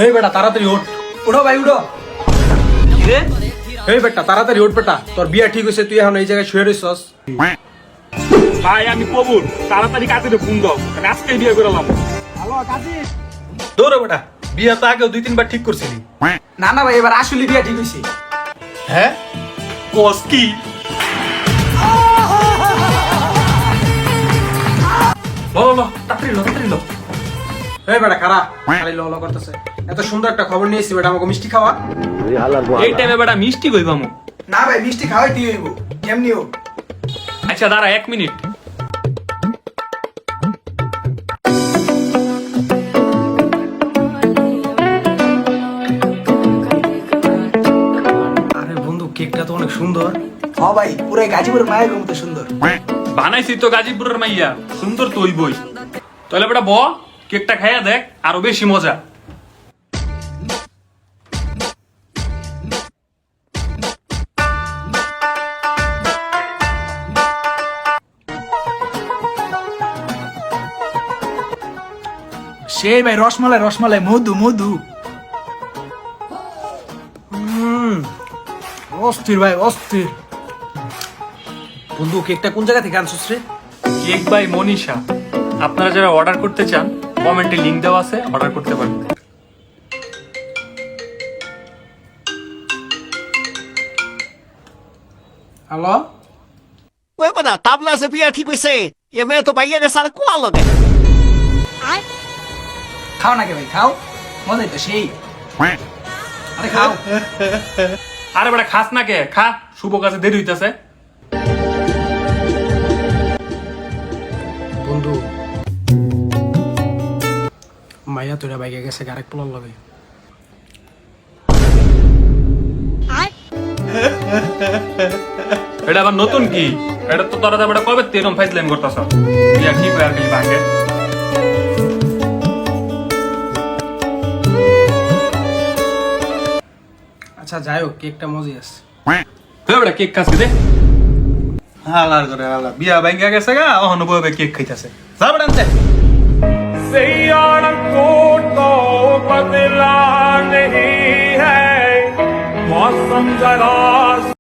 এই বেটা তাড়াতাড়ি ওঠ। উঠো ভাই উঠো। রে এই বেটা তাড়াতাড়ি ওঠ বেটা, তোর বিয়া ঠিক হয়েছে, তুই এখন এই জায়গায় শুয়ে রইছস। ভাই আমি কবুল, তাড়াতাড়ি কাজে ফোন দাও, আমি আজকেই বিয়ে করলাম। হ্যালো কাজী। দৌড়ো বেটা, বিয়া তো আগেও 2-3 বার ঠিক করছিলি। না না ভাই, এবার আসলে বিয়া ঠিক হয়েছে। হ্যাঁ কোস কি? তাড়াতাড়ি লো। এই বেটা খারা খালি লো করতেছে। এত সুন্দর একটা খবর নিয়েছি বেটা, আমাকে মিষ্টি খাওয়া। এই টাইমে বেটা মিষ্টি কইবামু? না ভাই, মিষ্টি খাওয়াই দিয়ে হইব, কেমনি হোক। আচ্ছা দাঁড়া 1 মিনিট। আরে বন্ধু, কেকটা তো অনেক সুন্দর। হ ভাই, পুরাই গাজীপুরের মায়ের মতো সুন্দর। বানাইছি তো গাজীপুরের মাইয়া, সুন্দর তো হইবই। তাহলে বেটা ব, কেকটা খাইয়া দেখ, আরো বেশি মজা। সেই ভাই, রসমালাই রসমালাই, মধু মধু। অস্থির ভাই অস্থির। বন্ধু কেকটা কোন জায়গা থেকে আনছিস রে? Cake by Manisha. আপনারা যারা অর্ডার করতে চান, কমেন্টে লিংক দেওয়া আছে, অর্ডার করতে পারেন। Hello, Quên mà đã tắm là sẽ bia thì mới xê. Em mẹ tôi bánh ra sao quá rồi này. খাও নাকি ভাই, খাও, মজাই তো সেই। আরে খাও। আরে বেটা খাস না কে, খা, শুভ কাজে দেরি হইতাছে। বন্ধু মাইয়া তোরা বাইকে গেছে আরেক পোলার লগে। এটা আবার নতুন কি? এটা তো তোরা বেটা কবে তেরম ফাইজলাম করতাছ। বিয়া ঠিক হয় আর কি ভাঙে। আচ্ছা যাই হোক, কেকটা মজা আছে। হ্যাঁ বেটা কেক খাস দে। হালার করে হালা বিয়া ভাঙা গেছে গা, অহন ববে কেক খাইতাছে। যা বেটা আনতে। सियालकोट को बदला नहीं है मौसम जरा